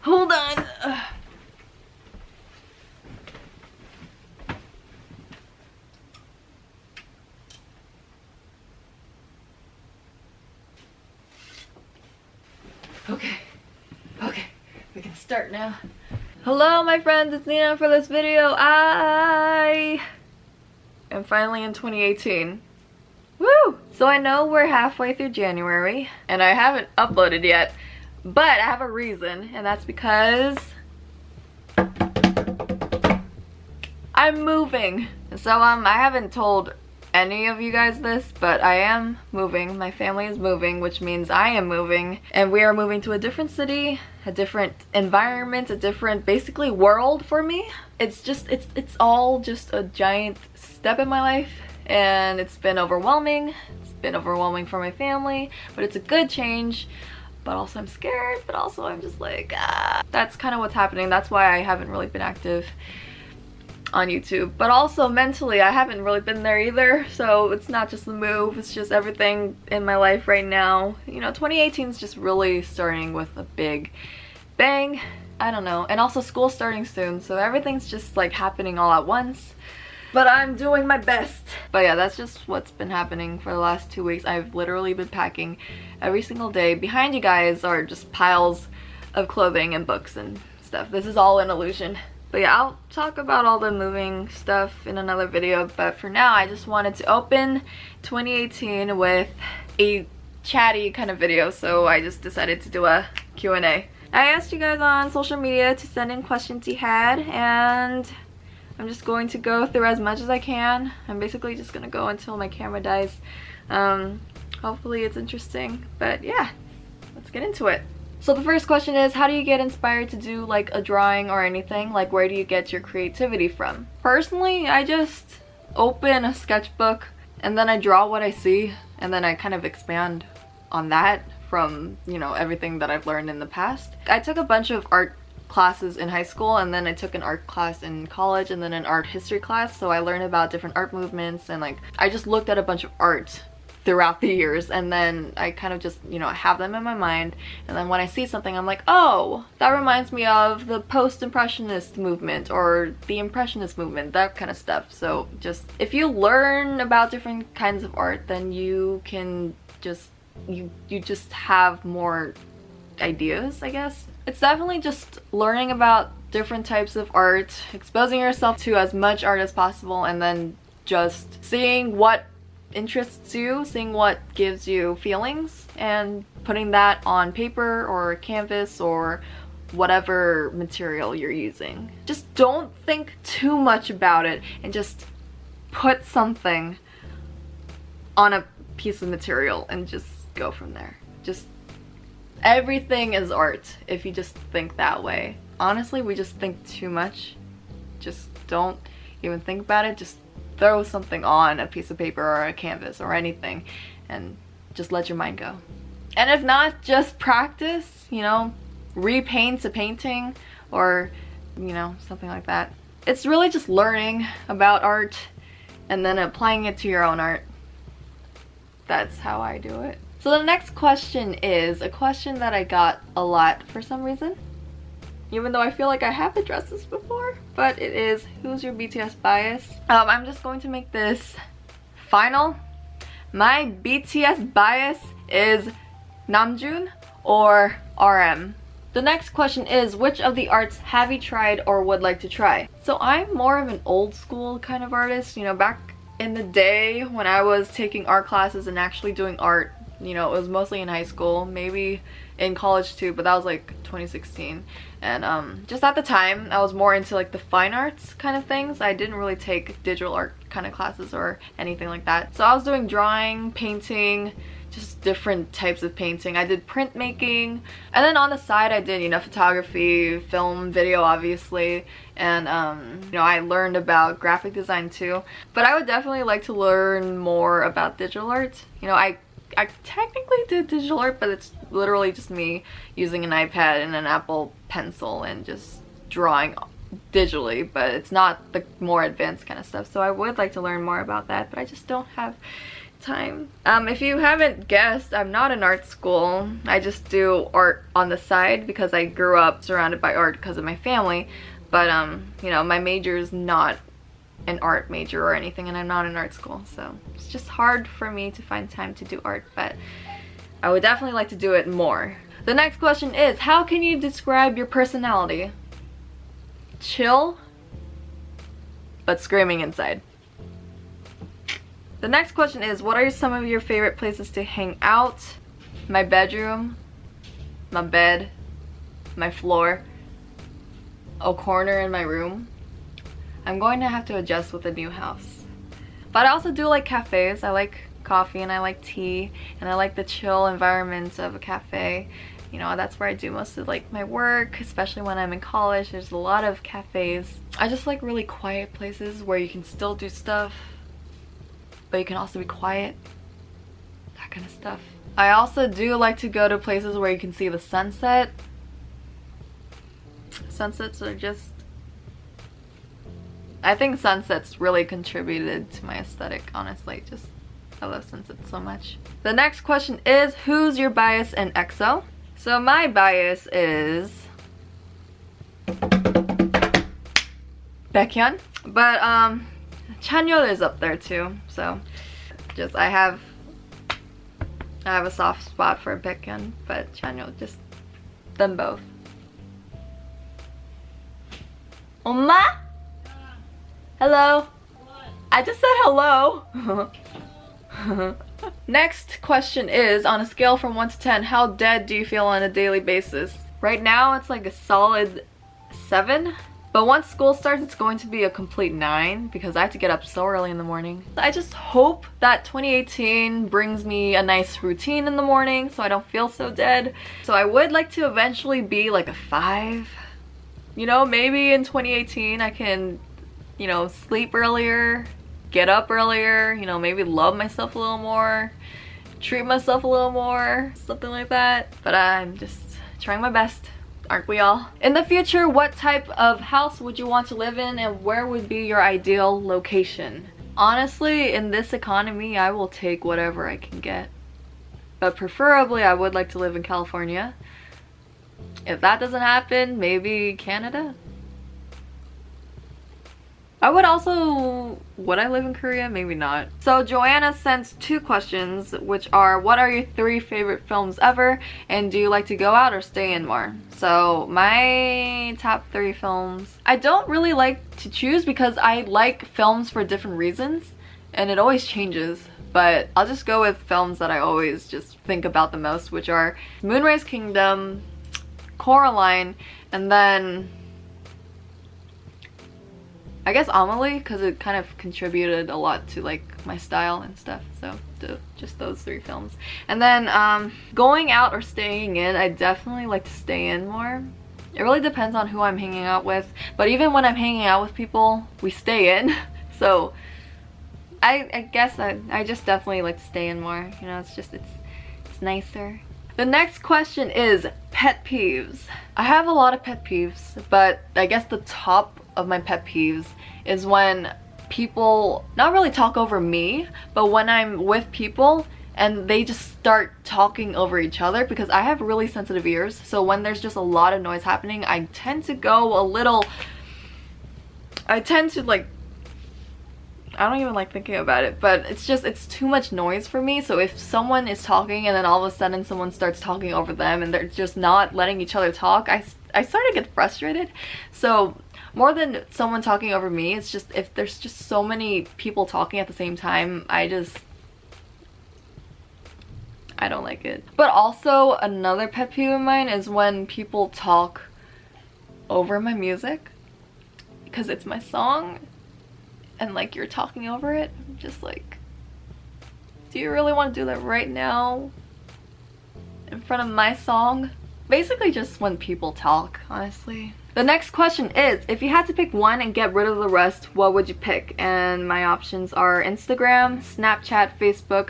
Hold on. Okay, we can start now. Hello my friends, it's Nina for this video. I am finally in 2018. Woo! So I know we're halfway through January and I haven't uploaded yet, but I have a reason, and that's because I'm moving. So I haven't told any of you guys this, but I am moving. My family is moving, which means I am moving, and we are moving to a different city, a different environment, a different basically world for me. It's all just a giant step in my life, and it's been overwhelming. It's been overwhelming for my family, but it's a good change. But also I'm scared, but also I'm just like, That's kind of what's happening. That's why I haven't really been active on YouTube, but also mentally I haven't really been there either. So it's not just the move, it's just everything in my life right now. You know, 2018 is just really starting with a big bang. I don't know, and also school's starting soon, so everything's just like happening all at once, but I'm doing my best. But yeah, that's just what's been happening for the last 2 weeks. I've literally been packing every single day. Behind you guys are just piles of clothing and books and stuff. This is all an illusion. But yeah, I'll talk about all the moving stuff in another video, but for now I just wanted to open 2018 with a chatty kind of video, so I just decided to do a Q&A. I asked you guys on social media to send in questions you had, and I'm just going to go through as much as I can. I'm basically just gonna go until my camera dies. Hopefully it's interesting, but yeah, let's get into it. So the first question is, how do you get inspired to do like a drawing or anything? Like, where do you get your creativity from? Personally, I just open a sketchbook and then I draw what I see, and then I kind of expand on that from, you know, everything that I've learned in the past. I took a bunch of art classes in high school, and then I took an art class in college, and then an art history class, so I learned about different art movements, and like I just looked at a bunch of art throughout the years, and then I kind of just, you know, have them in my mind, and then when I see something I'm like, oh, that reminds me of the post-impressionist movement or the impressionist movement, that kind of stuff. So just, if you learn about different kinds of art, then you can just, you just have more ideas, I guess. It's definitely just learning about different types of art, exposing yourself to as much art as possible, and then just seeing what interests you, seeing what gives you feelings, and putting that on paper or canvas or whatever material you're using. Just don't think too much about it and just put something on a piece of material and just go from there. Just everything is art if you just think that way. Honestly, we just think too much. Just don't even think about it. Just throw something on a piece of paper or a canvas or anything and just let your mind go. And if not, just practice, you know, repaint a painting or, you know, something like that. It's really just learning about art and then applying it to your own art. That's how I do it. So the next question is a question that I got a lot for some reason, even though I feel like I have addressed this before, but it is, who's your BTS bias? I'm just going to make this final. My BTS bias is Namjoon or RM. The next question is, which of the arts have you tried or would like to try? So I'm more of an old school kind of artist. You know, back in the day when I was taking art classes and actually doing art, you know, it was mostly in high school, maybe in college too, but that was like 2016. And just at the time I was more into like the fine arts kind of things. I didn't really take digital art kind of classes or anything like that. So I was doing drawing, painting, just different types of painting. I did printmaking, and then on the side I did, you know, photography, film, video obviously, and you know, I learned about graphic design too. But I would definitely like to learn more about digital art. You know, I technically did digital art, but it's literally just me using an iPad and an Apple Pencil and just drawing digitally, but it's not the more advanced kind of stuff. So I would like to learn more about that, but I just don't have time. If you haven't guessed, I'm not in art school. I just do art on the side because I grew up surrounded by art because of my family. But you know, my major is not an art major or anything, and I'm not in art school, so it's just hard for me to find time to do art, but I would definitely like to do it more. The next question is, how can you describe your personality? Chill, but screaming inside. The next question is, what are some of your favorite places to hang out? My bedroom, my bed, my floor, a corner in my room. I'm going to have to adjust with the new house. But I also do like cafes. I like coffee and I like tea and I like the chill environment of a cafe. You know, that's where I do most of like my work, especially when I'm in college. There's a lot of cafes. I just like really quiet places where you can still do stuff, but you can also be quiet. That kind of stuff. I also do like to go to places where you can see the sunset. Sunsets are just, I think sunsets really contributed to my aesthetic, honestly. Just, I love sunsets so much. The next question is, who's your bias in EXO? So my bias is Baekhyun, but Chanyeol is up there too. So just I have a soft spot for Baekhyun, but Chanyeol, just them both. Oma? Hello? What? I just said hello. Next question is, on a scale from 1 to 10, how dead do you feel on a daily basis? Right now it's like a solid 7, but once school starts it's going to be a complete 9 because I have to get up so early in the morning. I just hope that 2018 brings me a nice routine in the morning so I don't feel so dead. So I would like to eventually be like a 5. You know, maybe in 2018 I can, you know, sleep earlier, get up earlier, you know, maybe love myself a little more, treat myself a little more, something like that. But I'm just trying my best, aren't we all? In the future, what type of house would you want to live in and where would be your ideal location? Honestly, in this economy, I will take whatever I can get. But preferably, I would like to live in California. If that doesn't happen, maybe Canada. Would I live in Korea? Maybe not. So Joanna sent 2 questions, which are, what are your 3 favorite films ever? And do you like to go out or stay in more? So my top 3 films, I don't really like to choose because I like films for different reasons and it always changes. But I'll just go with films that I always just think about the most, which are Moonrise Kingdom, Coraline, and then I guess Amelie, because it kind of contributed a lot to like my style and stuff. So just those 3 films. And then going out or staying in, I definitely like to stay in more. It really depends on who I'm hanging out with, but even when I'm hanging out with people, we stay in. So I guess I just definitely like to stay in more. You know, it's nicer. The next question is pet peeves. I have a lot of pet peeves, but I guess the top of my pet peeves is when people not really talk over me, but when I'm with people and they just start talking over each other, because I have really sensitive ears. So when there's just a lot of noise happening, I tend to go a little, I tend to like, I don't even like thinking about it, but it's too much noise for me. So if someone is talking and then all of a sudden someone starts talking over them and they're just not letting each other talk, I start to get frustrated. So more than someone talking over me, it's just if there's just so many people talking at the same time, I don't like it. But also another pet peeve of mine is when people talk over my music because it's my song and like you're talking over it. I'm just like, do you really want to do that right now in front of my song? Basically just when people talk, honestly. The next question is, if you had to pick one and get rid of the rest, what would you pick? And my options are Instagram, Snapchat, Facebook,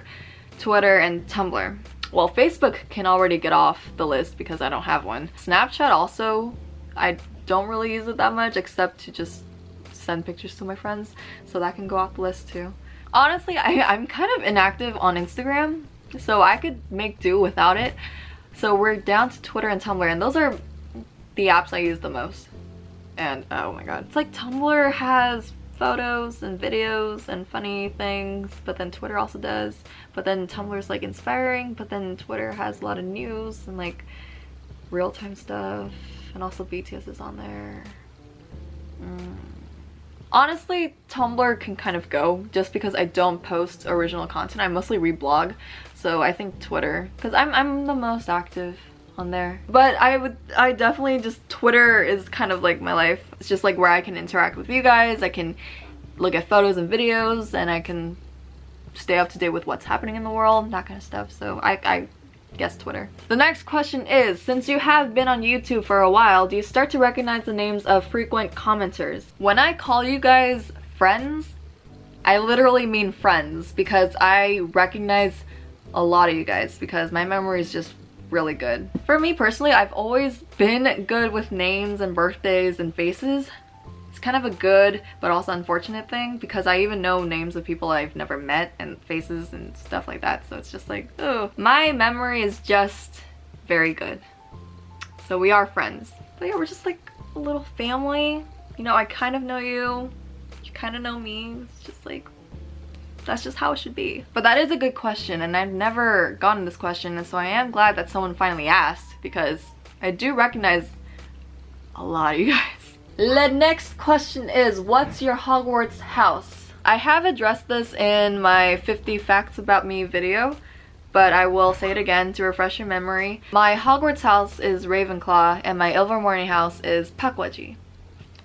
Twitter, and Tumblr. Well, Facebook can already get off the list because I don't have one. Snapchat also, I don't really use it that much except to just send pictures to my friends, so that can go off the list too. Honestly, I'm kind of inactive on Instagram, so I could make do without it. So we're down to Twitter and Tumblr, and those are the apps I use the most. And oh my god, it's like Tumblr has photos and videos and funny things, but then Twitter also does. But then Tumblr's like inspiring, but then Twitter has a lot of news and like real-time stuff, and also BTS is on there. Honestly, Tumblr can kind of go just because I don't post original content. I mostly reblog, so I think Twitter, because I'm the most active on there. But I definitely just, Twitter is kind of like my life. It's just like where I can interact with you guys, I can look at photos and videos, and I can stay up to date with what's happening in the world, that kind of stuff. So I guess Twitter. The next question is, since you have been on YouTube for a while, do you start to recognize the names of frequent commenters? When I call you guys friends, I literally mean friends, because I recognize a lot of you guys because my memory is just really good. For me personally, I've always been good with names and birthdays and faces. It's kind of a good but also unfortunate thing because I even know names of people I've never met and faces and stuff like that, so it's just like, oh, my memory is just very good. So we are friends. But yeah, we're just like a little family. You know, I kind of know you, you kind of know me. It's just like, that's just how it should be. But that is a good question, and I've never gotten this question, and so I am glad that someone finally asked because I do recognize a lot of you guys. The next question is, what's your Hogwarts house? I have addressed this in my 50 facts about me video, but I will say it again to refresh your memory. My Hogwarts house is Ravenclaw, and my Ilvermorny house is Pukwudgie.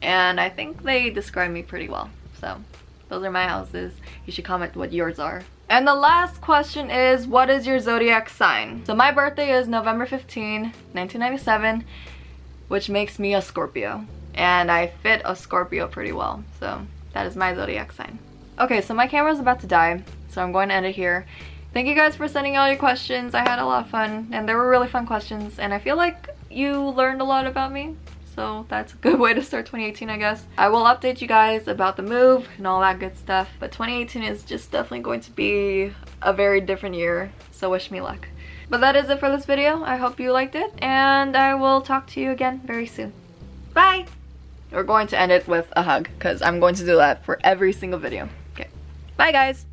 And I think they describe me pretty well, so those are my houses. You should comment what yours are. And the last question is, what is your zodiac sign? So my birthday is November 15, 1997, which makes me a Scorpio. And I fit a Scorpio pretty well, so that is my zodiac sign. Okay, so my camera's about to die, so I'm going to end it here. Thank you guys for sending all your questions. I had a lot of fun, and they were really fun questions, and I feel like you learned a lot about me, so that's a good way to start 2018, I guess. I will update you guys about the move and all that good stuff, but 2018 is just definitely going to be a very different year, so wish me luck. But that is it for this video. I hope you liked it, and I will talk to you again very soon. Bye! We're going to end it with a hug, because I'm going to do that for every single video. Okay, bye guys!